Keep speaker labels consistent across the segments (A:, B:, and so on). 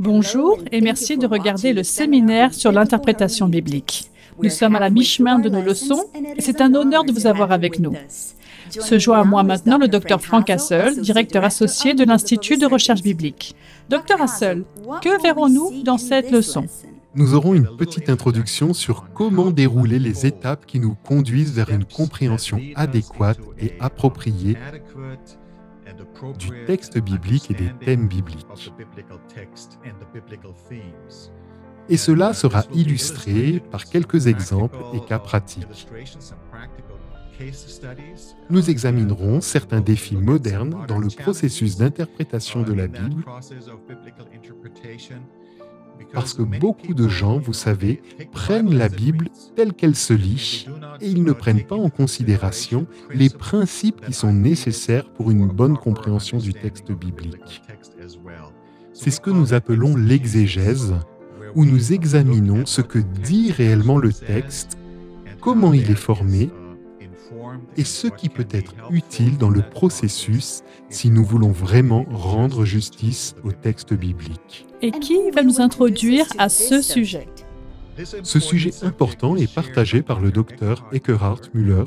A: Bonjour et merci de regarder le séminaire sur l'interprétation biblique. Nous sommes à la mi-chemin de nos leçons et c'est un honneur de vous avoir avec nous. Se joint à moi maintenant le Dr Frank Hassel, directeur associé de l'Institut de recherche biblique. Dr Hassel, que verrons-nous dans cette leçon?
B: Nous aurons une petite introduction sur comment dérouler les étapes qui nous conduisent vers une compréhension adéquate et appropriée du texte biblique et des thèmes bibliques. Et cela sera illustré par quelques exemples et cas pratiques. Nous examinerons certains défis modernes dans le processus d'interprétation de la Bible, parce que beaucoup de gens, vous savez, prennent la Bible telle qu'elle se lit et ils ne prennent pas en considération les principes qui sont nécessaires pour une bonne compréhension du texte biblique. C'est ce que nous appelons l'exégèse, où nous examinons ce que dit réellement le texte, comment il est formé et ce qui peut être utile dans le processus si nous voulons vraiment rendre justice au texte biblique.
A: Et qui va nous introduire à ce sujet?
B: Ce sujet important est partagé par le docteur Eckhard Müller.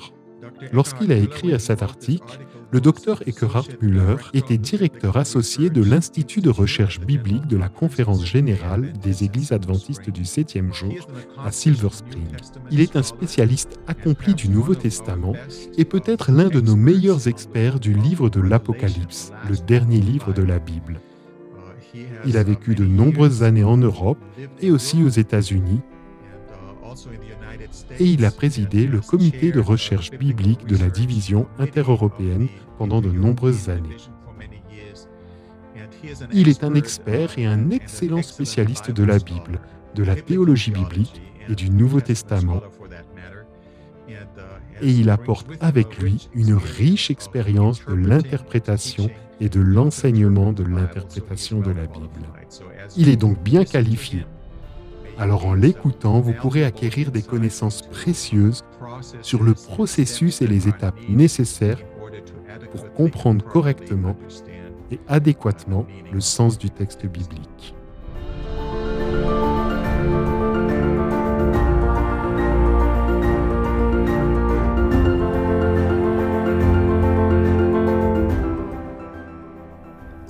B: Lorsqu'il a écrit à cet article, le docteur Eckhard Müller était directeur associé de l'Institut de recherche biblique de la Conférence générale des Églises adventistes du 7e jour à Silver Spring. Il est un spécialiste accompli du Nouveau Testament et peut-être l'un de nos meilleurs experts du livre de l'Apocalypse, le dernier livre de la Bible. Il a vécu de nombreuses années en Europe et aussi aux États-Unis, et il a présidé le comité de recherche biblique de la division intereuropéenne pendant de nombreuses années. Il est un expert et un excellent spécialiste de la Bible, de la théologie biblique et du Nouveau Testament, et il apporte avec lui une riche expérience de l'interprétation et de l'enseignement de l'interprétation de la Bible. Il est donc bien qualifié. Alors en l'écoutant, vous pourrez acquérir des connaissances précieuses sur le processus et les étapes nécessaires pour comprendre correctement et adéquatement le sens du texte biblique.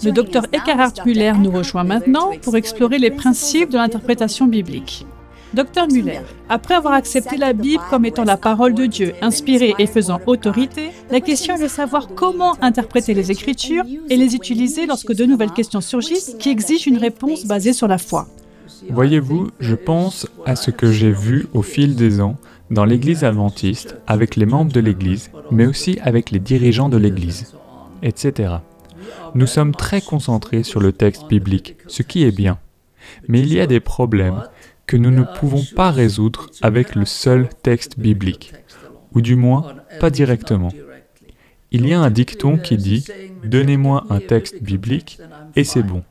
A: Le docteur Eckhard Müller nous rejoint maintenant pour explorer les principes de l'interprétation biblique. Docteur Müller, après avoir accepté la Bible comme étant la parole de Dieu, inspirée et faisant autorité, la question est de savoir comment interpréter les Écritures et les utiliser lorsque de nouvelles questions surgissent qui exigent une réponse basée sur la foi.
C: Voyez-vous, je pense à ce que j'ai vu au fil des ans dans l'Église adventiste, avec les membres de l'Église, mais aussi avec les dirigeants de l'Église, etc. Nous sommes très concentrés sur le texte biblique, ce qui est bien. Mais il y a des problèmes que nous ne pouvons pas résoudre avec le seul texte biblique, ou du moins pas directement. Il y a un dicton qui dit « Donnez-moi un texte biblique et c'est bon ».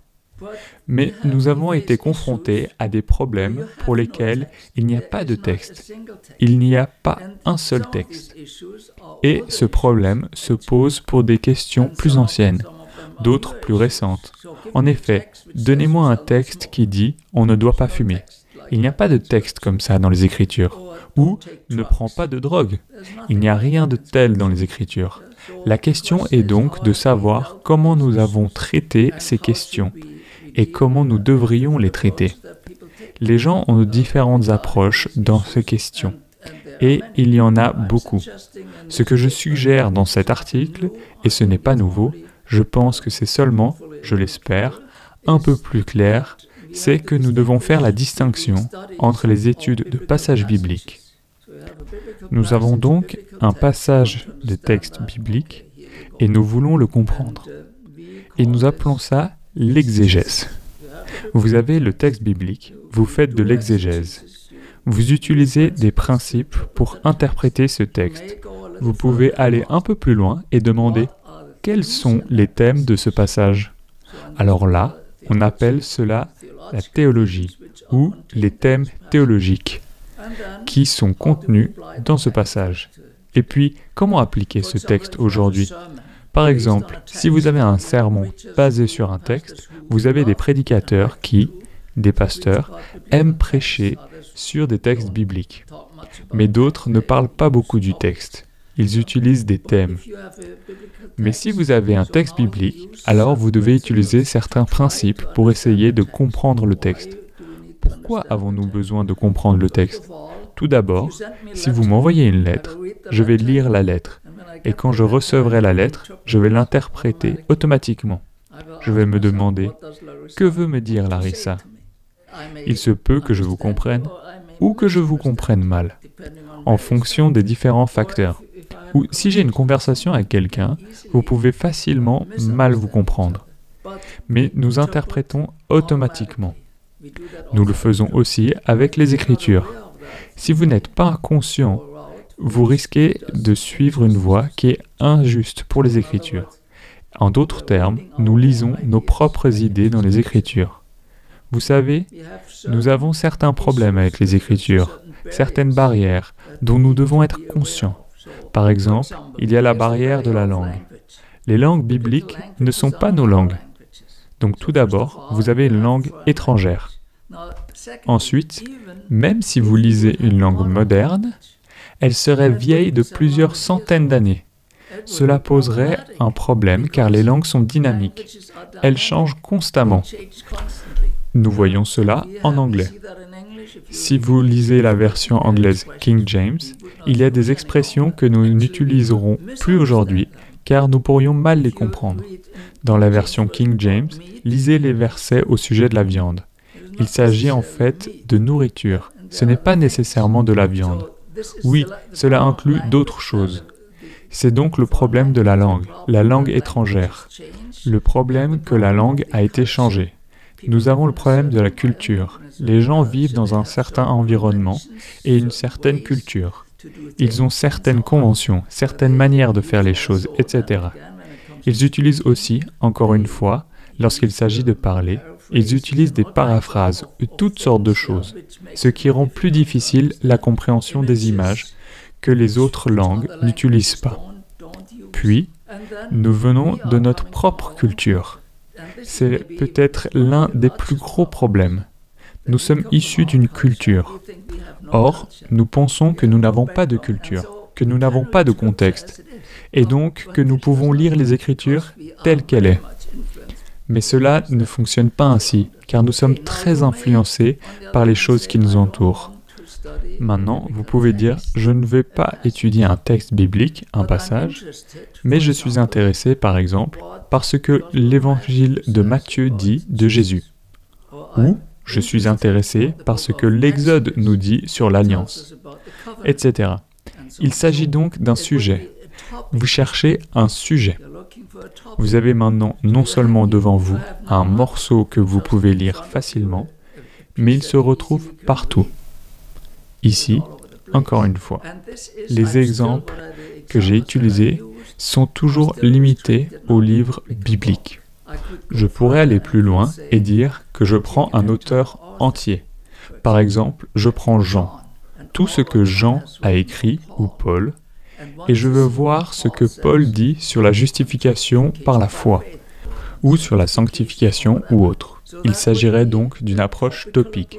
C: Mais nous avons été confrontés à des problèmes pour lesquels il n'y a pas de texte. Il n'y a pas un seul texte. Et ce problème se pose pour des questions plus anciennes, d'autres plus récentes. En effet, donnez-moi un texte qui dit « on ne doit pas fumer ». Il n'y a pas de texte comme ça dans les Écritures. Ou « ne prends pas de drogue ». Il n'y a rien de tel dans les Écritures. La question est donc de savoir comment nous avons traité ces questions et comment nous devrions les traiter. Les gens ont différentes approches dans ces questions, et il y en a beaucoup. Ce que je suggère dans cet article, et ce n'est pas nouveau, je pense que c'est seulement, je l'espère, un peu plus clair, c'est que nous devons faire la distinction entre les études de passages bibliques. Nous avons donc un passage de texte biblique, et nous voulons le comprendre. Et nous appelons ça l'exégèse. Vous avez le texte biblique, vous faites de l'exégèse. Vous utilisez des principes pour interpréter ce texte. Vous pouvez aller un peu plus loin et demander quels sont les thèmes de ce passage. Alors là, on appelle cela la théologie ou les thèmes théologiques qui sont contenus dans ce passage. Et puis, comment appliquer ce texte aujourd'hui ? Par exemple, si vous avez un sermon basé sur un texte, vous avez des prédicateurs des pasteurs, aiment prêcher sur des textes bibliques. Mais d'autres ne parlent pas beaucoup du texte. Ils utilisent des thèmes. Mais si vous avez un texte biblique, alors vous devez utiliser certains principes pour essayer de comprendre le texte. Pourquoi avons-nous besoin de comprendre le texte? Tout d'abord, si vous m'envoyez une lettre, je vais lire la lettre. Et quand je recevrai la lettre, je vais l'interpréter automatiquement. Je vais me demander, que veut me dire Larissa? Il se peut que je vous comprenne ou que je vous comprenne mal, en fonction des différents facteurs. Ou si j'ai une conversation avec quelqu'un, vous pouvez facilement mal vous comprendre. Mais nous interprétons automatiquement. Nous le faisons aussi avec les Écritures. Si vous n'êtes pas conscient, vous risquez de suivre une voie qui est injuste pour les Écritures. En d'autres termes, nous lisons nos propres idées dans les Écritures. Vous savez, nous avons certains problèmes avec les Écritures, certaines barrières dont nous devons être conscients. Par exemple, il y a la barrière de la langue. Les langues bibliques ne sont pas nos langues. Donc tout d'abord, vous avez une langue étrangère. Ensuite, même si vous lisez une langue moderne, elle serait vieille de plusieurs centaines d'années. Cela poserait un problème car les langues sont dynamiques. Elles changent constamment. Nous voyons cela en anglais. Si vous lisez la version anglaise King James, il y a des expressions que nous n'utiliserons plus aujourd'hui car nous pourrions mal les comprendre. Dans la version King James, lisez les versets au sujet de la viande. Il s'agit en fait de nourriture. Ce n'est pas nécessairement de la viande. Oui, cela inclut d'autres choses. C'est donc le problème de la langue étrangère. Le problème que la langue a été changée. Nous avons le problème de la culture. Les gens vivent dans un certain environnement et une certaine culture. Ils ont certaines conventions, certaines manières de faire les choses, etc. Ils utilisent aussi, encore une fois, lorsqu'il s'agit de parler, ils utilisent des paraphrases et toutes sortes de choses, ce qui rend plus difficile la compréhension des images que les autres langues n'utilisent pas. Puis, nous venons de notre propre culture. C'est peut-être l'un des plus gros problèmes. Nous sommes issus d'une culture. Or, nous pensons que nous n'avons pas de culture, que nous n'avons pas de contexte, et donc que nous pouvons lire les Écritures telles qu'elles sont. Mais cela ne fonctionne pas ainsi, car nous sommes très influencés par les choses qui nous entourent. Maintenant, vous pouvez dire, je ne vais pas étudier un texte biblique, un passage, mais je suis intéressé, par exemple, par ce que l'évangile de Matthieu dit de Jésus. Ou, je suis intéressé par ce que l'Exode nous dit sur l'Alliance, etc. Il s'agit donc d'un sujet. Vous cherchez un sujet. Vous avez maintenant non seulement devant vous un morceau que vous pouvez lire facilement, mais il se retrouve partout. Ici, encore une fois, les exemples que j'ai utilisés sont toujours limités aux livres bibliques. Je pourrais aller plus loin et dire que je prends un auteur entier. Par exemple, je prends Jean, tout ce que Jean a écrit, ou Paul, et je veux voir ce que Paul dit sur la justification par la foi, ou sur la sanctification ou autre. Il s'agirait donc d'une approche topique.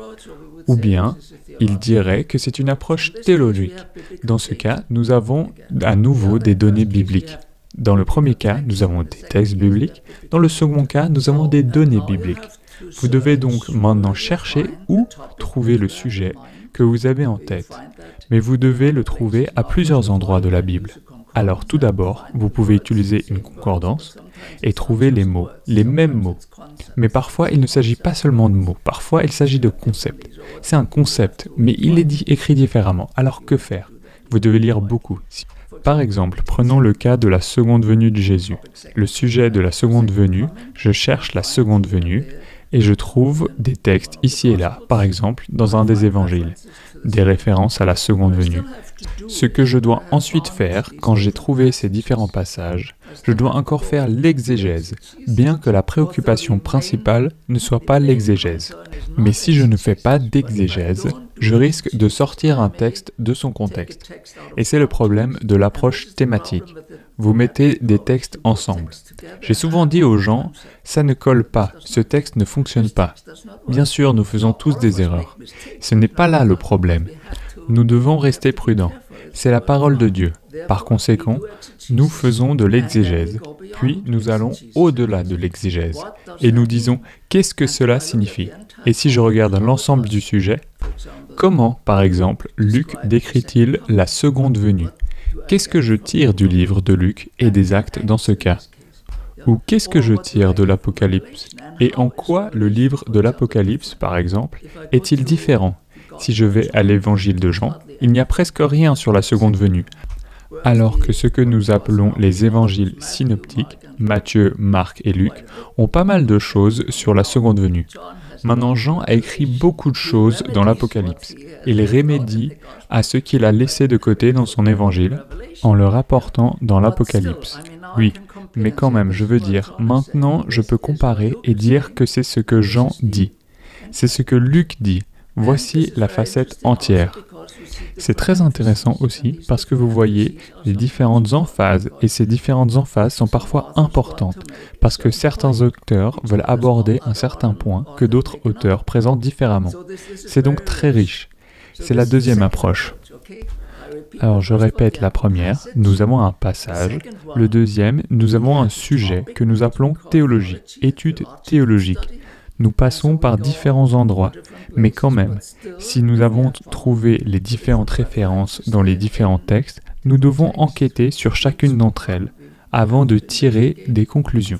C: Ou bien, il dirait que c'est une approche théologique. Dans ce cas, nous avons à nouveau des données bibliques. Dans le premier cas, nous avons des textes bibliques. Dans le second cas, nous avons des données bibliques. Vous devez donc maintenant chercher où trouver le sujet que vous avez en tête. Mais vous devez le trouver à plusieurs endroits de la Bible. Alors tout d'abord, vous pouvez utiliser une concordance et trouver les mots, les mêmes mots. Mais parfois, il ne s'agit pas seulement de mots, parfois il s'agit de concepts. C'est un concept, mais il est écrit différemment. Alors que faire? Vous devez lire beaucoup. Par exemple, prenons le cas de la seconde venue de Jésus. Le sujet de la seconde venue, je cherche la seconde venue, et je trouve des textes ici et là, par exemple, dans un des évangiles, des références à la seconde venue. Ce que je dois ensuite faire, quand j'ai trouvé ces différents passages, je dois encore faire l'exégèse, bien que la préoccupation principale ne soit pas l'exégèse. Mais si je ne fais pas d'exégèse, je risque de sortir un texte de son contexte. Et c'est le problème de l'approche thématique. Vous mettez des textes ensemble. J'ai souvent dit aux gens, ça ne colle pas, ce texte ne fonctionne pas. Bien sûr, nous faisons tous des erreurs. Ce n'est pas là le problème. Nous devons rester prudents. C'est la parole de Dieu. Par conséquent, nous faisons de l'exégèse, puis nous allons au-delà de l'exégèse, et nous disons, qu'est-ce que cela signifie? Et si je regarde l'ensemble du sujet, comment, par exemple, Luc décrit-il la seconde venue? Qu'est-ce que je tire du livre de Luc et des Actes dans ce cas? Ou qu'est-ce que je tire de l'Apocalypse? Et en quoi le livre de l'Apocalypse, par exemple, est-il différent? Si je vais à l'évangile de Jean, il n'y a presque rien sur la seconde venue, alors que ce que nous appelons les évangiles synoptiques, Matthieu, Marc et Luc, ont pas mal de choses sur la seconde venue. Maintenant, Jean a écrit beaucoup de choses dans l'Apocalypse. Il remédie à ce qu'il a laissé de côté dans son évangile en le rapportant dans l'Apocalypse. Oui, mais quand même, je veux dire, maintenant je peux comparer et dire que c'est ce que Jean dit. C'est ce que Luc dit. Voici la facette entière. C'est très intéressant aussi parce que vous voyez les différentes emphases et ces différentes emphases sont parfois importantes parce que certains auteurs veulent aborder un certain point que d'autres auteurs présentent différemment. C'est donc très riche. C'est la deuxième approche. Alors je répète la première, nous avons un passage. Le deuxième, nous avons un sujet que nous appelons théologie, étude théologique. Nous passons par différents endroits, mais quand même, si nous avons trouvé les différentes références dans les différents textes, nous devons enquêter sur chacune d'entre elles avant de tirer des conclusions.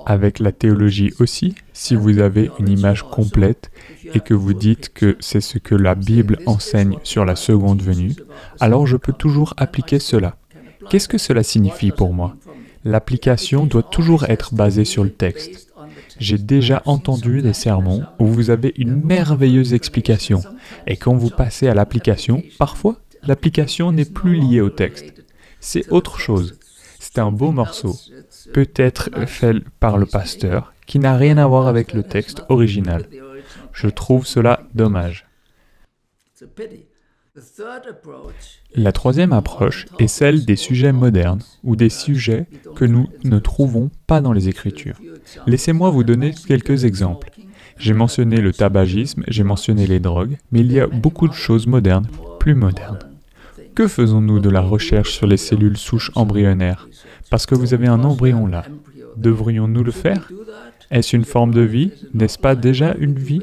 C: Avec la théologie aussi, si vous avez une image complète et que vous dites que c'est ce que la Bible enseigne sur la seconde venue, alors je peux toujours appliquer cela. Qu'est-ce que cela signifie pour moi? L'application doit toujours être basée sur le texte. J'ai déjà entendu des sermons où vous avez une merveilleuse explication, et quand vous passez à l'application, parfois, l'application n'est plus liée au texte. C'est autre chose. C'est un beau morceau, peut-être fait par le pasteur, qui n'a rien à voir avec le texte original. Je trouve cela dommage. La troisième approche est celle des sujets modernes, ou des sujets que nous ne trouvons pas dans les Écritures. Laissez-moi vous donner quelques exemples. J'ai mentionné le tabagisme, j'ai mentionné les drogues, mais il y a beaucoup de choses modernes, plus modernes. Que faisons-nous de la recherche sur les cellules souches embryonnaires? Parce que vous avez un embryon là. Devrions-nous le faire? Est-ce une forme de vie? N'est-ce pas déjà une vie?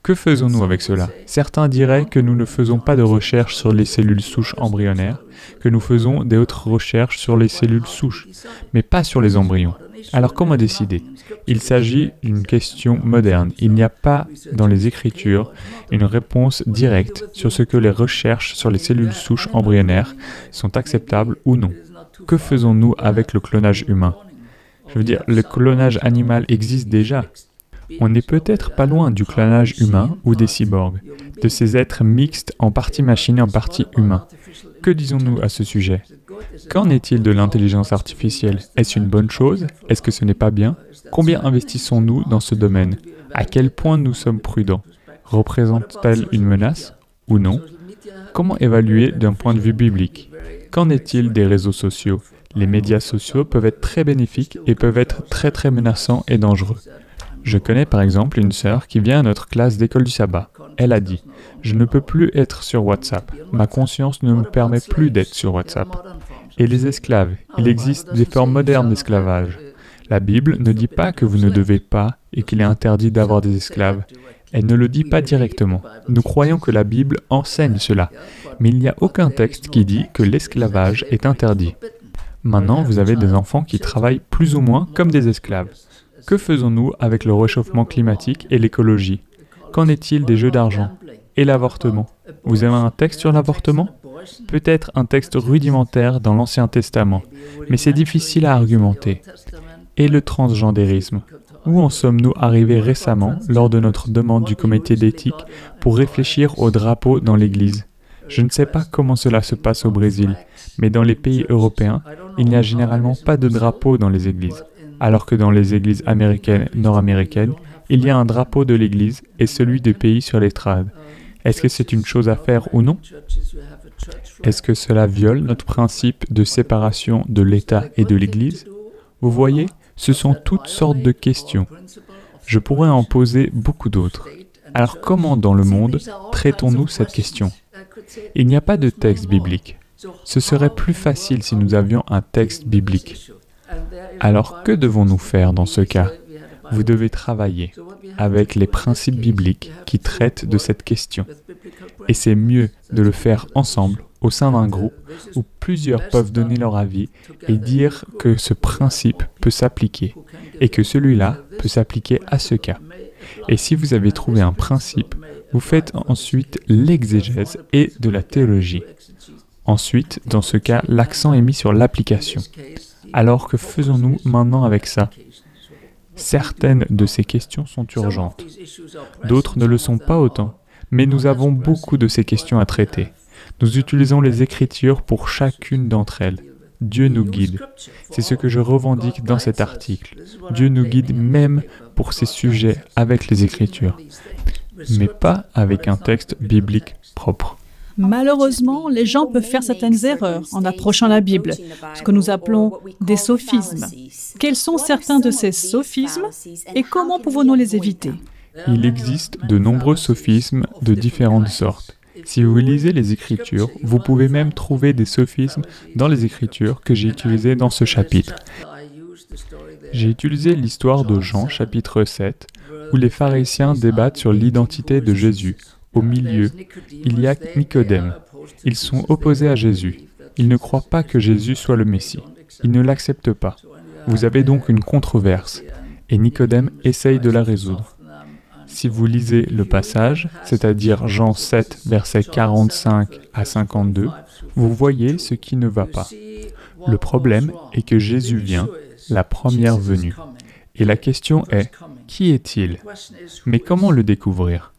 C: Que faisons-nous avec cela? Certains diraient que nous ne faisons pas de recherche sur les cellules souches embryonnaires, que nous faisons des autres recherches sur les cellules souches, mais pas sur les embryons. Alors comment décider? Il s'agit d'une question moderne. Il n'y a pas dans les Écritures une réponse directe sur ce que les recherches sur les cellules souches embryonnaires sont acceptables ou non. Que faisons-nous avec le clonage humain? Je veux dire, le clonage animal existe déjà. On n'est peut-être pas loin du clonage humain ou des cyborgs, de ces êtres mixtes en partie machine et en partie humain. Que disons-nous à ce sujet? Qu'en est-il de l'intelligence artificielle? Est-ce une bonne chose? Est-ce que ce n'est pas bien? Combien investissons-nous dans ce domaine? À quel point nous sommes prudents? Représente-t-elle une menace ou non? Comment évaluer d'un point de vue biblique? Qu'en est-il des réseaux sociaux? Les médias sociaux peuvent être très bénéfiques et peuvent être très très menaçants et dangereux. Je connais par exemple une sœur qui vient à notre classe d'école du sabbat. Elle a dit « Je ne peux plus être sur WhatsApp. Ma conscience ne me permet plus d'être sur WhatsApp. » Et les esclaves, il existe des formes modernes d'esclavage. La Bible ne dit pas que vous ne devez pas et qu'il est interdit d'avoir des esclaves. Elle ne le dit pas directement. Nous croyons que la Bible enseigne cela, mais il n'y a aucun texte qui dit que l'esclavage est interdit. Maintenant, vous avez des enfants qui travaillent plus ou moins comme des esclaves. Que faisons-nous avec le réchauffement climatique et l'écologie? Qu'en est-il des jeux d'argent? Et l'avortement? Vous avez un texte sur l'avortement? Peut-être un texte rudimentaire dans l'Ancien Testament, mais c'est difficile à argumenter. Et le transgendérisme? Où en sommes-nous arrivés récemment lors de notre demande du comité d'éthique pour réfléchir au drapeau dans l'Église? Je ne sais pas comment cela se passe au Brésil, mais dans les pays européens, il n'y a généralement pas de drapeau dans les églises. Alors que dans les églises américaines, nord-américaines, il y a un drapeau de l'église et celui du pays sur l'estrade. Est-ce que c'est une chose à faire ou non? Est-ce que cela viole notre principe de séparation de l'État et de l'Église? Vous voyez, ce sont toutes sortes de questions. Je pourrais en poser beaucoup d'autres. Alors comment dans le monde traitons-nous cette question? Il n'y a pas de texte biblique. Ce serait plus facile si nous avions un texte biblique. Alors que devons-nous faire dans ce cas? Vous devez travailler avec les principes bibliques qui traitent de cette question. Et c'est mieux de le faire ensemble, au sein d'un groupe, où plusieurs peuvent donner leur avis et dire que ce principe peut s'appliquer, et que celui-là peut s'appliquer à ce cas. Et si vous avez trouvé un principe, vous faites ensuite l'exégèse et de la théologie. Ensuite, dans ce cas, l'accent est mis sur l'application. Alors que faisons-nous maintenant avec ça? Certaines de ces questions sont urgentes. D'autres ne le sont pas autant, mais nous avons beaucoup de ces questions à traiter. Nous utilisons les Écritures pour chacune d'entre elles. Dieu nous guide. C'est ce que je revendique dans cet article. Dieu nous guide même pour ces sujets avec les Écritures, mais pas avec un texte biblique propre.
A: Malheureusement, les gens peuvent faire certaines erreurs en approchant la Bible, ce que nous appelons des sophismes. Quels sont certains de ces sophismes et comment pouvons-nous les éviter?
C: Il existe de nombreux sophismes de différentes sortes. Si vous lisez les Écritures, vous pouvez même trouver des sophismes dans les Écritures que j'ai utilisés dans ce chapitre. J'ai utilisé l'histoire de Jean, chapitre 7, où les pharisiens débattent sur l'identité de Jésus. Au milieu, il y a Nicodème. Ils sont opposés à Jésus. Ils ne croient pas que Jésus soit le Messie. Ils ne l'acceptent pas. Vous avez donc une controverse, et Nicodème essaye de la résoudre. Si vous lisez le passage, c'est-à-dire Jean 7, versets 45 à 52, vous voyez ce qui ne va pas. Le problème est que Jésus vient, la première venue. Et la question est, qui est-il? Mais comment le découvrir?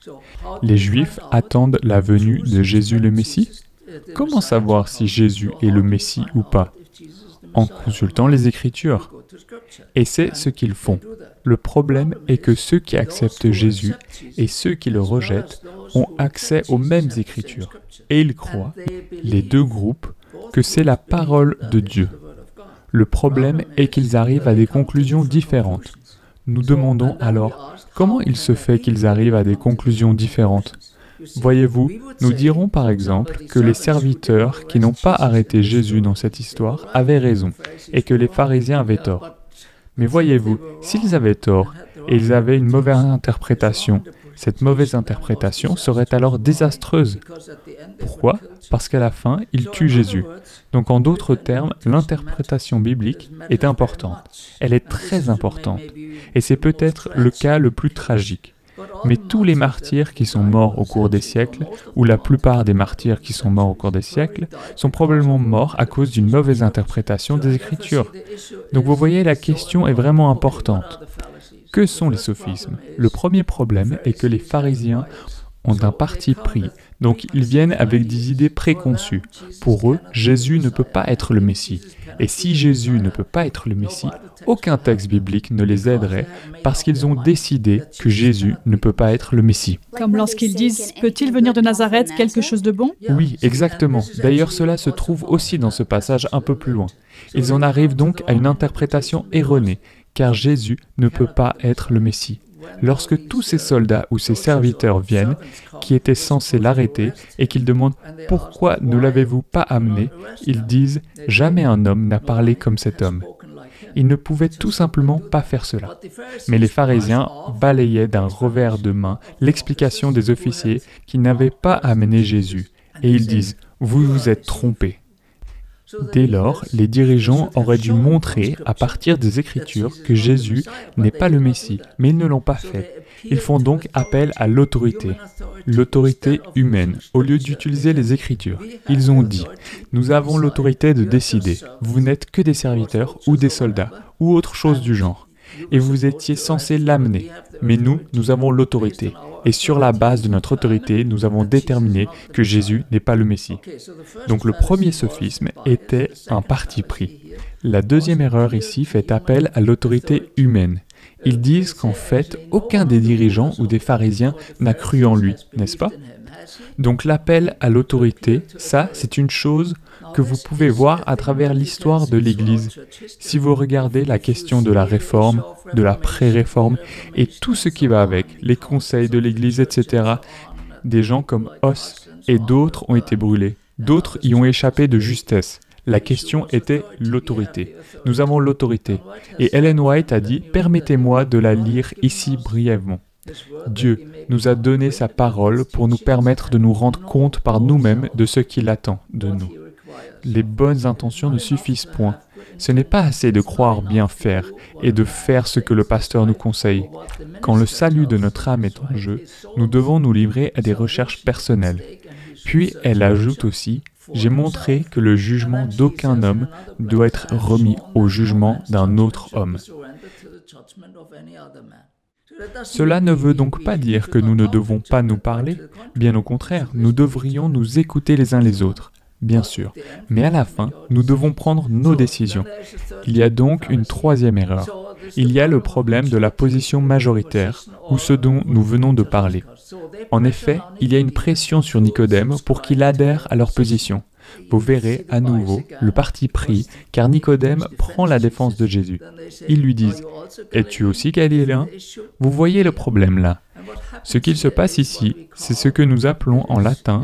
C: Les Juifs attendent la venue de Jésus le Messie? Comment savoir si Jésus est le Messie ou pas? En consultant les Écritures. Et c'est ce qu'ils font. Le problème est que ceux qui acceptent Jésus et ceux qui le rejettent ont accès aux mêmes Écritures. Et ils croient, les deux groupes, que c'est la parole de Dieu. Le problème est qu'ils arrivent à des conclusions différentes. Nous demandons alors, comment il se fait qu'ils arrivent à des conclusions différentes? Voyez-vous, nous dirons par exemple que les serviteurs qui n'ont pas arrêté Jésus dans cette histoire avaient raison et que les pharisiens avaient tort. Mais voyez-vous, s'ils avaient tort et ils avaient une mauvaise interprétation, cette mauvaise interprétation serait alors désastreuse. Pourquoi? Parce qu'à la fin, ils tuent Jésus. Donc en d'autres termes, l'interprétation biblique est importante. Elle est très importante. Et c'est peut-être le cas le plus tragique. Mais tous les martyrs qui sont morts au cours des siècles, ou la plupart des martyrs qui sont morts au cours des siècles, sont probablement morts à cause d'une mauvaise interprétation des Écritures. Donc vous voyez, la question est vraiment importante. Que sont les sophismes? Le premier problème est que les pharisiens ont un parti pris, donc ils viennent avec des idées préconçues. Pour eux, Jésus ne peut pas être le Messie. Et si Jésus ne peut pas être le Messie, aucun texte biblique ne les aiderait parce qu'ils ont décidé que Jésus ne peut pas être le Messie.
A: Comme lorsqu'ils disent « Peut-il venir de Nazareth quelque chose de bon ?»
C: Oui, exactement. D'ailleurs, cela se trouve aussi dans ce passage un peu plus loin. Ils en arrivent donc à une interprétation erronée, car Jésus ne peut pas être le Messie. Lorsque tous ces soldats ou ces serviteurs viennent, qui étaient censés l'arrêter, et qu'ils demandent « Pourquoi ne l'avez-vous pas amené ?», ils disent « Jamais un homme n'a parlé comme cet homme ». Ils ne pouvaient tout simplement pas faire cela. Mais les pharisiens balayaient d'un revers de main l'explication des officiers qui n'avaient pas amené Jésus. Et ils disent « Vous vous êtes trompés ». Dès lors, les dirigeants auraient dû montrer, à partir des Écritures, que Jésus n'est pas le Messie, mais ils ne l'ont pas fait. Ils font donc appel à l'autorité humaine, au lieu d'utiliser les Écritures. Ils ont dit, « Nous avons l'autorité de décider. Vous n'êtes que des serviteurs ou des soldats, ou autre chose du genre. Et vous étiez censés l'amener. Mais nous avons l'autorité. Et sur la base de notre autorité, nous avons déterminé que Jésus n'est pas le Messie. » Donc le premier sophisme était un parti pris. La deuxième erreur ici fait appel à l'autorité humaine. Ils disent qu'en fait, aucun des dirigeants ou des pharisiens n'a cru en lui, n'est-ce pas? Donc l'appel à l'autorité, ça, c'est une chose que vous pouvez voir à travers l'histoire de l'Église. Si vous regardez la question de la réforme, de la pré-réforme et tout ce qui va avec, les conseils de l'Église, etc., des gens comme Huss et d'autres ont été brûlés. D'autres y ont échappé de justesse. La question était l'autorité. Nous avons l'autorité. Et Ellen White a dit « Permettez-moi de la lire ici brièvement. Dieu nous a donné sa parole pour nous permettre de nous rendre compte par nous-mêmes de ce qu'il attend de nous. Les bonnes intentions ne suffisent point. Ce n'est pas assez de croire bien faire et de faire ce que le pasteur nous conseille. Quand le salut de notre âme est en jeu, nous devons nous livrer à des recherches personnelles. » Puis elle ajoute aussi « J'ai montré que le jugement d'aucun homme doit être remis au jugement d'un autre homme. » Cela ne veut donc pas dire que nous ne devons pas nous parler. Bien au contraire, nous devrions nous écouter les uns les autres. Bien sûr, mais à la fin, nous devons prendre nos décisions. Il y a donc une troisième erreur. Il y a le problème de la position majoritaire, ou ce dont nous venons de parler. En effet, il y a une pression sur Nicodème pour qu'il adhère à leur position. Vous verrez à nouveau le parti pris, car Nicodème prend la défense de Jésus. Ils lui disent « Es-tu aussi galiléen ?» Vous voyez le problème là. Ce qu'il se passe ici, c'est ce que nous appelons en latin,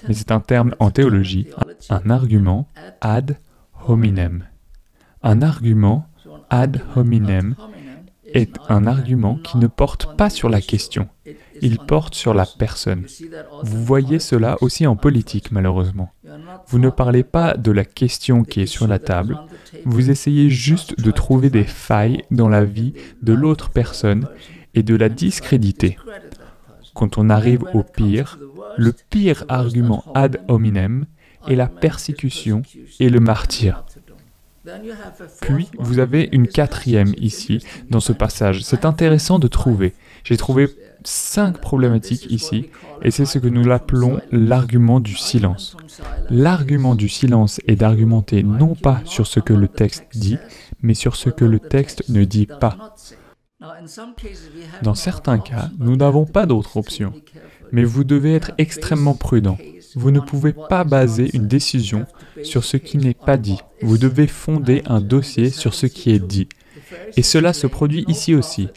C: mais c'est un terme en théologie, un argument ad hominem. Un argument ad hominem est un argument qui ne porte pas sur la question, il porte sur la personne. Vous voyez cela aussi en politique, malheureusement. Vous ne parlez pas de la question qui est sur la table, vous essayez juste de trouver des failles dans la vie de l'autre personne et de la discréditer. Quand on arrive au pire, le pire argument ad hominem est la persécution et le martyre. Puis, vous avez une quatrième ici, dans ce passage. C'est intéressant de trouver. J'ai trouvé 5 problématiques ici, et c'est ce que nous appelons l'argument du silence. L'argument du silence est d'argumenter non pas sur ce que le texte dit, mais sur ce que le texte ne dit pas. Dans certains cas, nous n'avons pas d'autre option, mais vous devez être extrêmement prudent. Vous ne pouvez pas baser une décision sur ce qui n'est pas dit. Vous devez fonder un dossier sur ce qui est dit. Et cela se produit ici aussi.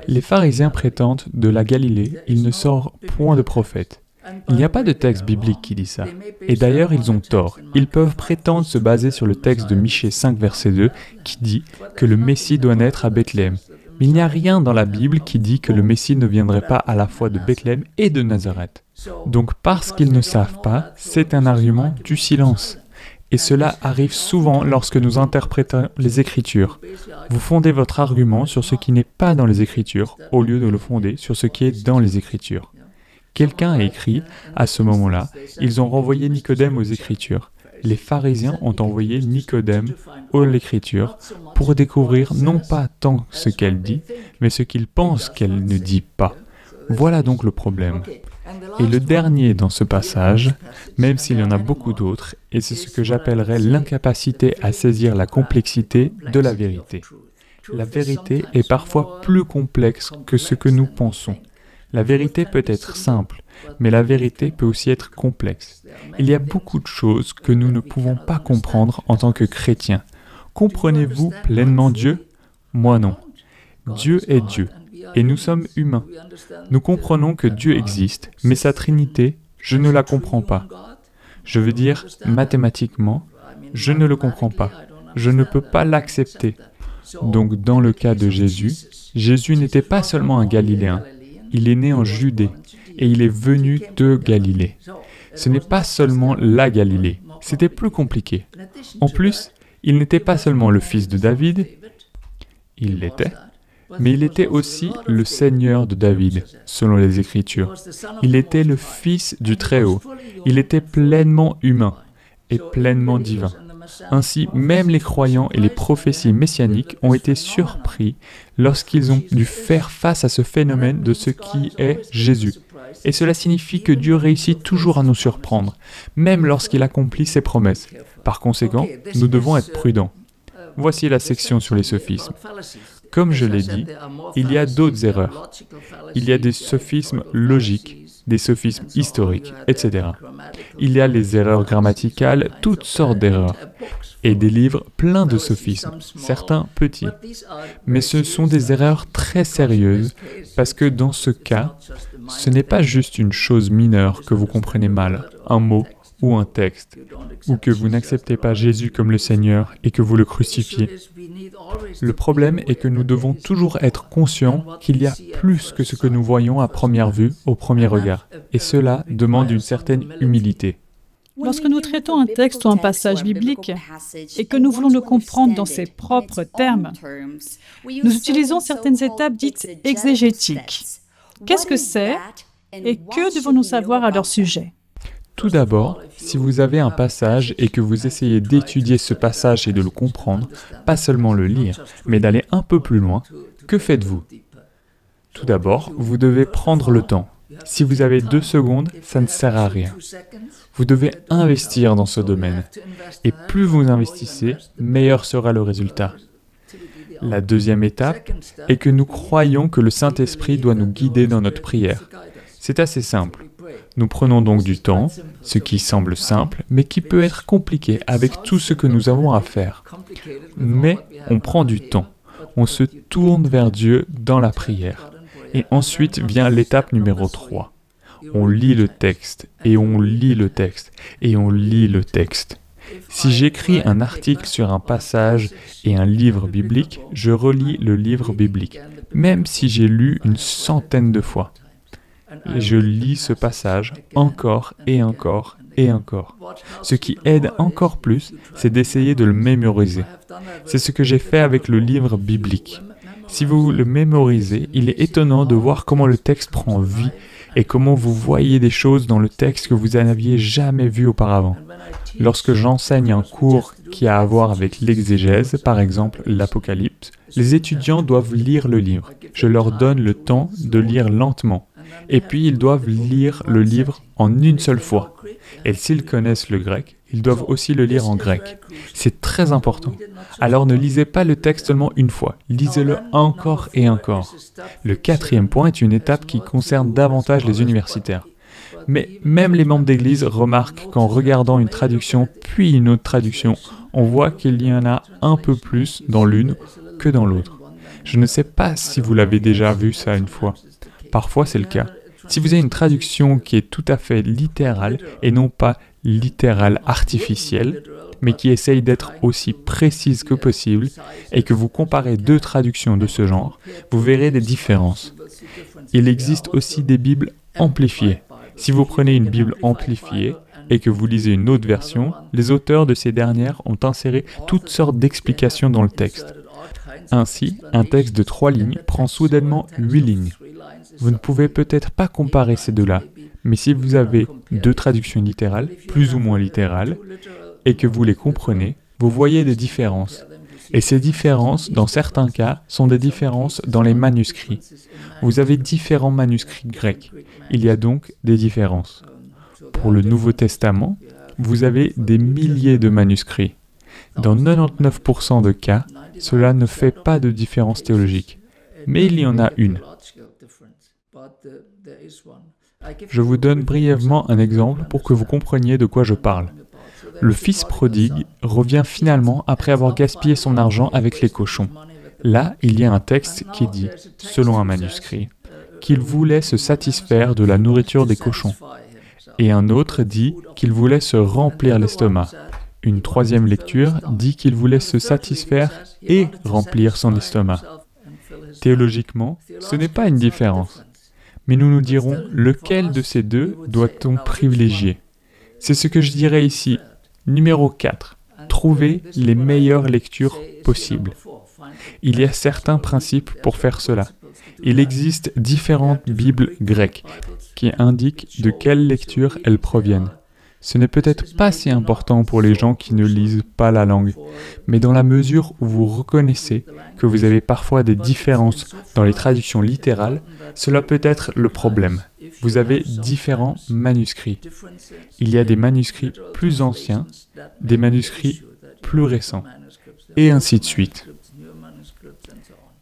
C: Les pharisiens prétendent de la Galilée, il ne sort point de prophète. Il n'y a pas de texte biblique qui dit ça. Et d'ailleurs, ils ont tort. Ils peuvent prétendre se baser sur le texte de Michée 5, verset 2, qui dit que le Messie doit naître à Bethléem. Mais il n'y a rien dans la Bible qui dit que le Messie ne viendrait pas à la fois de Bethléem et de Nazareth. Donc parce qu'ils ne savent pas, c'est un argument du silence. Et cela arrive souvent lorsque nous interprétons les Écritures. Vous fondez votre argument sur ce qui n'est pas dans les Écritures, au lieu de le fonder sur ce qui est dans les Écritures. Quelqu'un a écrit, à ce moment-là, ils ont renvoyé Nicodème aux Écritures. Les pharisiens ont envoyé Nicodème aux Écritures pour découvrir non pas tant ce qu'elle dit, mais ce qu'ils pensent qu'elle ne dit pas. Voilà donc le problème. Et le dernier dans ce passage, même s'il y en a beaucoup d'autres, et c'est ce que j'appellerais l'incapacité à saisir la complexité de la vérité. La vérité est parfois plus complexe que ce que nous pensons. La vérité peut être simple, mais la vérité peut aussi être complexe. Il y a beaucoup de choses que nous ne pouvons pas comprendre en tant que chrétiens. Comprenez-vous pleinement Dieu? Moi non. Dieu est Dieu, et nous sommes humains. Nous comprenons que Dieu existe, mais sa Trinité, je ne la comprends pas. Je veux dire, mathématiquement, je ne le comprends pas. Je ne peux pas l'accepter. Donc dans le cas de Jésus, Jésus n'était pas seulement un Galiléen. Il est né en Judée et il est venu de Galilée. Ce n'est pas seulement la Galilée, c'était plus compliqué. En plus, il n'était pas seulement le fils de David, il l'était, mais il était aussi le Seigneur de David, selon les Écritures. Il était le Fils du Très-Haut, il était pleinement humain et pleinement divin. Ainsi, même les croyants et les prophéties messianiques ont été surpris lorsqu'ils ont dû faire face à ce phénomène de ce qui est Jésus. Et cela signifie que Dieu réussit toujours à nous surprendre, même lorsqu'il accomplit ses promesses. Par conséquent, nous devons être prudents. Voici la section sur les sophismes. Comme je l'ai dit, il y a d'autres erreurs. Il y a des sophismes logiques, des sophismes historiques, etc. Il y a les erreurs grammaticales, toutes sortes d'erreurs, et des livres pleins de sophismes, certains petits. Mais ce sont des erreurs très sérieuses, parce que dans ce cas, ce n'est pas juste une chose mineure que vous comprenez mal, un mot ou un texte, ou que vous n'acceptez pas Jésus comme le Seigneur et que vous le crucifiez. Le problème est que nous devons toujours être conscients qu'il y a plus que ce que nous voyons à première vue, au premier regard, et cela demande une certaine humilité.
A: Lorsque nous traitons un texte ou un passage biblique et que nous voulons le comprendre dans ses propres termes, nous utilisons certaines étapes dites exégétiques. Qu'est-ce que c'est et que devons-nous savoir à leur sujet?
C: Tout d'abord, si vous avez un passage et que vous essayez d'étudier ce passage et de le comprendre, pas seulement le lire, mais d'aller un peu plus loin, que faites-vous? Tout d'abord, vous devez prendre le temps. Si vous avez 2 secondes, ça ne sert à rien. Vous devez investir dans ce domaine. Et plus vous investissez, meilleur sera le résultat. La deuxième étape est que nous croyons que le Saint-Esprit doit nous guider dans notre prière. C'est assez simple. Nous prenons donc du temps, ce qui semble simple, mais qui peut être compliqué avec tout ce que nous avons à faire. Mais on prend du temps. On se tourne vers Dieu dans la prière. Et ensuite vient l'étape numéro 3. On lit le texte, et on lit le texte, et on lit le texte. Si j'écris un article sur un passage et un livre biblique, je relis le livre biblique, même si j'ai lu une centaine de fois. Je lis ce passage encore et encore et encore. Ce qui aide encore plus, c'est d'essayer de le mémoriser. C'est ce que j'ai fait avec le livre biblique. Si vous le mémorisez, il est étonnant de voir comment le texte prend vie et comment vous voyez des choses dans le texte que vous n'aviez jamais vues auparavant. Lorsque j'enseigne un cours qui a à voir avec l'exégèse, par exemple l'Apocalypse, les étudiants doivent lire le livre. Je leur donne le temps de lire lentement. Et puis ils doivent lire le livre en une seule fois. Et s'ils connaissent le grec, ils doivent aussi le lire en grec. C'est très important. Alors ne lisez pas le texte seulement une fois, lisez-le encore et encore. Le 4e point est une étape qui concerne davantage les universitaires. Mais même les membres d'église remarquent qu'en regardant une traduction puis une autre traduction, on voit qu'il y en a un peu plus dans l'une que dans l'autre. Je ne sais pas si vous l'avez déjà vu ça une fois. Parfois c'est le cas. Si vous avez une traduction qui est tout à fait littérale et non pas littérale artificielle, mais qui essaye d'être aussi précise que possible, et que vous comparez 2 traductions de ce genre, vous verrez des différences. Il existe aussi des Bibles amplifiées. Si vous prenez une Bible amplifiée et que vous lisez une autre version, les auteurs de ces dernières ont inséré toutes sortes d'explications dans le texte. Ainsi, un texte de 3 lignes prend soudainement 8 lignes. Vous ne pouvez peut-être pas comparer ces deux-là, mais si vous avez 2 traductions littérales, plus ou moins littérales, et que vous les comprenez, vous voyez des différences. Et ces différences, dans certains cas, sont des différences dans les manuscrits. Vous avez différents manuscrits grecs. Il y a donc des différences. Pour le Nouveau Testament, vous avez des milliers de manuscrits. Dans 99% de cas, cela ne fait pas de différence théologique. Mais il y en a une. Je vous donne brièvement un exemple pour que vous compreniez de quoi je parle. Le fils prodigue revient finalement après avoir gaspillé son argent avec les cochons. Là, il y a un texte qui dit, selon un manuscrit, qu'il voulait se satisfaire de la nourriture des cochons. Et un autre dit qu'il voulait se remplir l'estomac. Une 3e lecture dit qu'il voulait se satisfaire et remplir son estomac. Théologiquement, ce n'est pas une différence. Mais nous nous dirons, lequel de ces deux doit-on privilégier? C'est ce que je dirais ici. Numéro 4. Trouvez les meilleures lectures possibles. Il y a certains principes pour faire cela. Il existe différentes Bibles grecques qui indiquent de quelle lecture elles proviennent. Ce n'est peut-être pas si important pour les gens qui ne lisent pas la langue, mais dans la mesure où vous reconnaissez que vous avez parfois des différences dans les traductions littérales, cela peut être le problème. Vous avez différents manuscrits. Il y a des manuscrits plus anciens, des manuscrits plus récents, et ainsi de suite.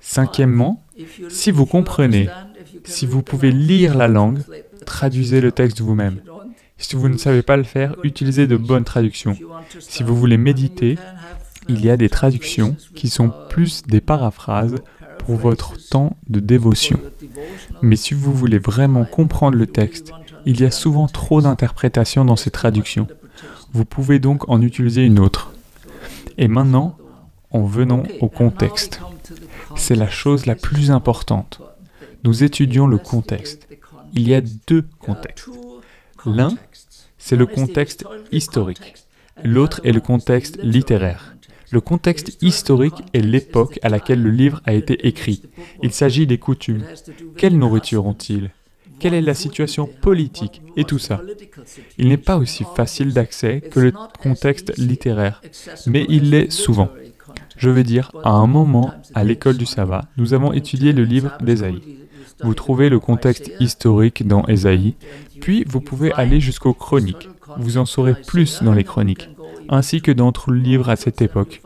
C: 5e, si vous comprenez, si vous pouvez lire la langue, traduisez le texte vous-même. Si vous ne savez pas le faire, utilisez de bonnes traductions. Si vous voulez méditer, il y a des traductions qui sont plus des paraphrases pour votre temps de dévotion. Mais si vous voulez vraiment comprendre le texte, il y a souvent trop d'interprétations dans ces traductions. Vous pouvez donc en utiliser une autre. Et maintenant, en venons au contexte. C'est la chose la plus importante. Nous étudions le contexte. Il y a deux contextes. L'un, c'est le contexte historique. L'autre est le contexte littéraire. Le contexte historique est l'époque à laquelle le livre a été écrit. Il s'agit des coutumes. Quelle nourriture ont-ils ? Quelle est la situation politique et tout ça? Il n'est pas aussi facile d'accès que le contexte littéraire, mais il l'est souvent. Je veux dire, à un moment, à l'école du sabbat, nous avons étudié le livre d'Ésaïe. Vous trouvez le contexte historique dans Ésaïe, puis vous pouvez aller jusqu'aux chroniques. Vous en saurez plus dans les chroniques, ainsi que dans d'autres livres à cette époque.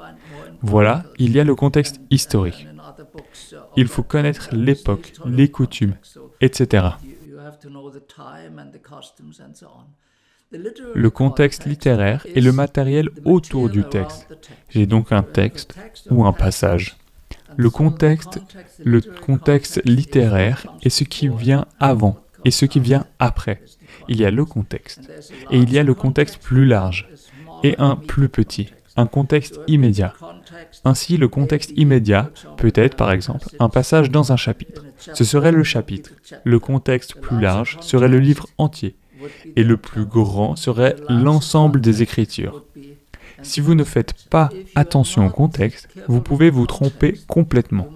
C: Voilà, il y a le contexte historique. Il faut connaître l'époque, les coutumes, etc. Le contexte littéraire est le matériel autour du texte. J'ai donc un texte ou un passage. Le contexte littéraire est ce qui vient avant et ce qui vient après. Il y a le contexte. Et il y a le contexte plus large et un plus petit, un contexte immédiat. Ainsi, le contexte immédiat peut être, par exemple, un passage dans un chapitre. Ce serait le chapitre. Le contexte plus large serait le livre entier. Et le plus grand serait l'ensemble des Écritures. Si vous ne faites pas attention au contexte, vous pouvez vous tromper complètement.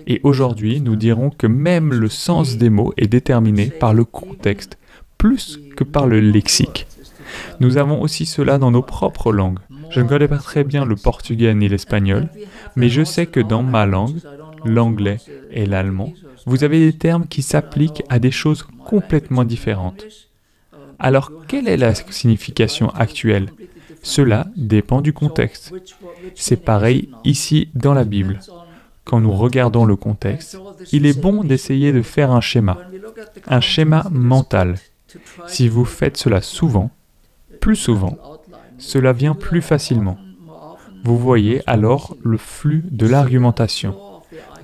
C: Et aujourd'hui, nous dirons que même le sens des mots est déterminé par le contexte, plus que par le lexique. Nous avons aussi cela dans nos propres langues. Je ne connais pas très bien le portugais ni l'espagnol, mais je sais que dans ma langue, l'anglais et l'allemand, vous avez des termes qui s'appliquent à des choses complètement différentes. Alors, quelle est la signification actuelle? Cela dépend du contexte. C'est pareil ici dans la Bible. Quand nous regardons le contexte, il est bon d'essayer de faire un schéma mental. Si vous faites cela souvent, plus souvent, cela vient plus facilement. Vous voyez alors le flux de l'argumentation.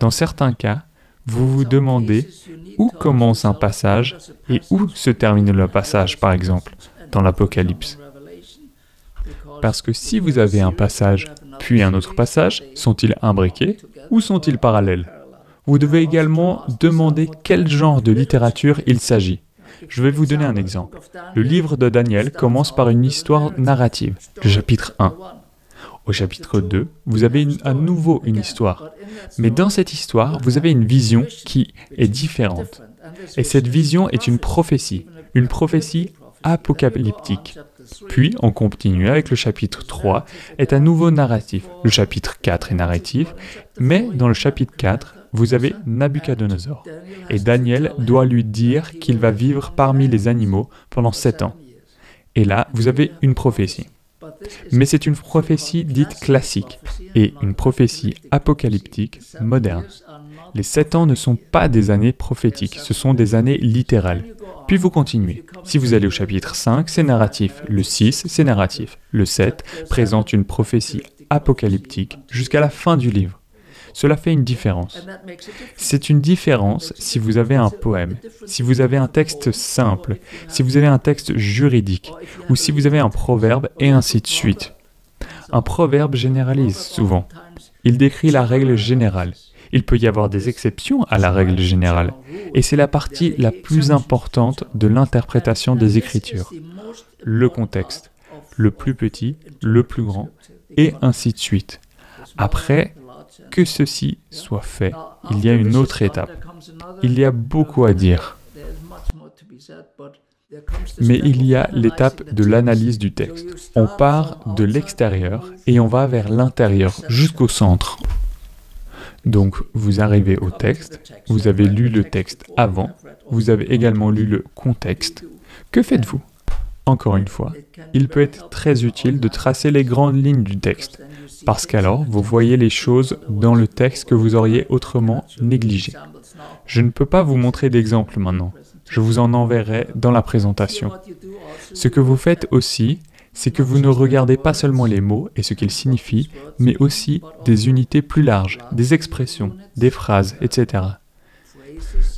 C: Dans certains cas, vous vous demandez où commence un passage et où se termine le passage, par exemple, dans l'Apocalypse. Parce que si vous avez un passage, puis un autre passage, sont-ils imbriqués ou sont-ils parallèles? Vous devez également demander quel genre de littérature il s'agit. Je vais vous donner un exemple. Le livre de Daniel commence par une histoire narrative, le chapitre 1. Au chapitre 2, vous avez à nouveau une histoire. Mais dans cette histoire, vous avez une vision qui est différente. Et cette vision est une prophétie apocalyptique. Puis, on continue avec le chapitre 3, est à nouveau narratif. Le chapitre 4 est narratif, mais dans le chapitre 4, vous avez Nabuchodonosor. Et Daniel doit lui dire qu'il va vivre parmi les animaux pendant 7 ans. Et là, vous avez une prophétie. Mais c'est une prophétie dite classique et une prophétie apocalyptique moderne. Les 7 ans ne sont pas des années prophétiques, ce sont des années littérales. Puis vous continuez. Si vous allez au chapitre 5, c'est narratif. Le 6, c'est narratif. Le 7 présente une prophétie apocalyptique jusqu'à la fin du livre. Cela fait une différence. C'est une différence si vous avez un poème, si vous avez un texte simple, si vous avez un texte juridique, ou si vous avez un proverbe, et ainsi de suite. Un proverbe généralise souvent. Il décrit la règle générale. Il peut y avoir des exceptions à la règle générale, et c'est la partie la plus importante de l'interprétation des Écritures. Le contexte, le plus petit, le plus grand, et ainsi de suite. Après, que ceci soit fait, il y a une autre étape. Il y a beaucoup à dire. Mais il y a l'étape de l'analyse du texte. On part de l'extérieur et on va vers l'intérieur, jusqu'au centre. Donc, vous arrivez au texte, vous avez lu le texte avant, vous avez également lu le contexte. Que faites-vous? Encore une fois, il peut être très utile de tracer les grandes lignes du texte, parce qu'alors vous voyez les choses dans le texte que vous auriez autrement négligées. Je ne peux pas vous montrer d'exemple maintenant, Je vous en enverrai dans la présentation. Ce que vous faites aussi, c'est que vous ne regardez pas seulement les mots et ce qu'ils signifient, mais aussi des unités plus larges, des expressions, des phrases, etc.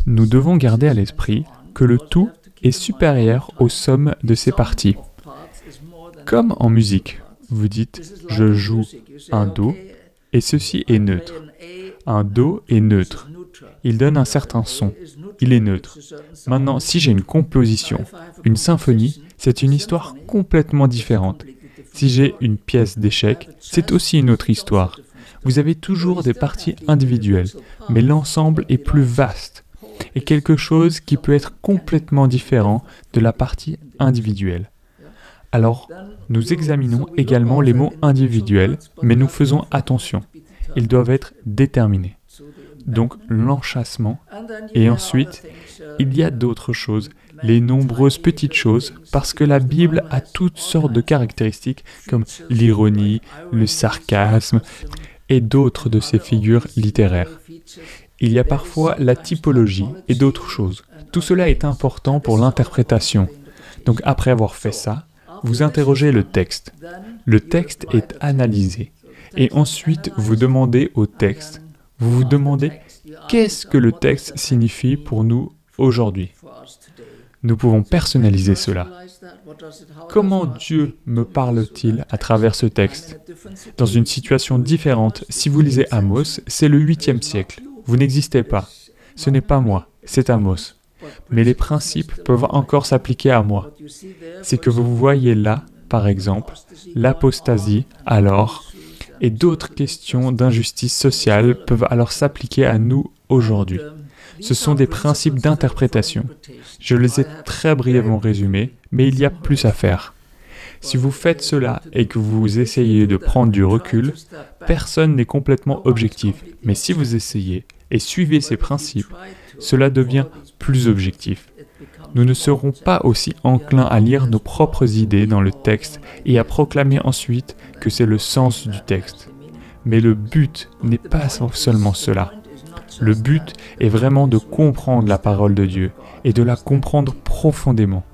C: Nous devons garder à l'esprit que le tout est supérieur aux sommes de ses parties. Comme en musique, vous dites « je joue un Do » et ceci est neutre. Un Do est neutre. Il donne un certain son. Il est neutre. Maintenant, si j'ai une composition, une symphonie, c'est une histoire complètement différente. Si j'ai une pièce d'échecs, c'est aussi une autre histoire. Vous avez toujours des parties individuelles, mais l'ensemble est plus vaste et quelque chose qui peut être complètement différent de la partie individuelle. Alors, nous examinons également les mots individuels, mais nous faisons attention. Ils doivent être déterminés. Donc, l'enchâssement. Et ensuite, il y a d'autres choses, les nombreuses petites choses, parce que la Bible a toutes sortes de caractéristiques, comme l'ironie, le sarcasme, et d'autres de ces figures littéraires. Il y a parfois la typologie et d'autres choses. Tout cela est important pour l'interprétation. Donc, après avoir fait ça, vous interrogez le texte. Le texte est analysé. Et ensuite, vous demandez au texte, vous vous demandez qu'est-ce que le texte signifie pour nous aujourd'hui. Nous pouvons personnaliser cela. Comment Dieu me parle-t-il à travers ce texte? Dans une situation différente, si vous lisez Amos, c'est le 8e siècle. Vous n'existez pas. Ce n'est pas moi, c'est Amos. Mais les principes peuvent encore s'appliquer à moi. C'est que vous voyez là, par exemple, l'apostasie, alors, et d'autres questions d'injustice sociale peuvent alors s'appliquer à nous aujourd'hui. Ce sont des principes d'interprétation. Je les ai très brièvement résumés, mais il y a plus à faire. Si vous faites cela et que vous essayez de prendre du recul, personne n'est complètement objectif. Mais si vous essayez et suivez ces principes, cela devient plus objectif. Nous ne serons pas aussi enclins à lire nos propres idées dans le texte et à proclamer ensuite que c'est le sens du texte. Mais le but n'est pas seulement cela. Le but est vraiment de comprendre la parole de Dieu et de la comprendre profondément.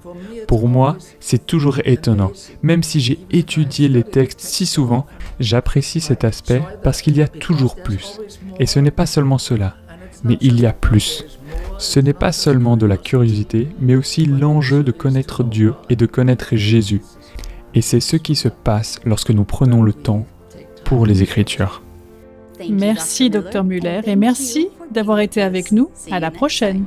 C: Pour moi, c'est toujours étonnant. Même si j'ai étudié les textes si souvent, j'apprécie cet aspect parce qu'il y a toujours plus. Et ce n'est pas seulement cela, mais il y a plus. Ce n'est pas seulement de la curiosité, mais aussi l'enjeu de connaître Dieu et de connaître Jésus. Et c'est ce qui se passe lorsque nous prenons le temps pour les Écritures.
A: Merci, Dr Muller, et merci d'avoir été avec nous. À la prochaine.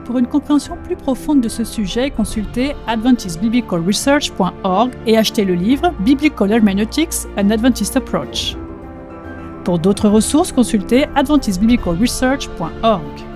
A: Pour une compréhension plus profonde de ce sujet, consultez adventistbiblicalresearch.org et achetez le livre Biblical Hermeneutics, An Adventist Approach. Pour d'autres ressources, consultez adventistbiblicalresearch.org.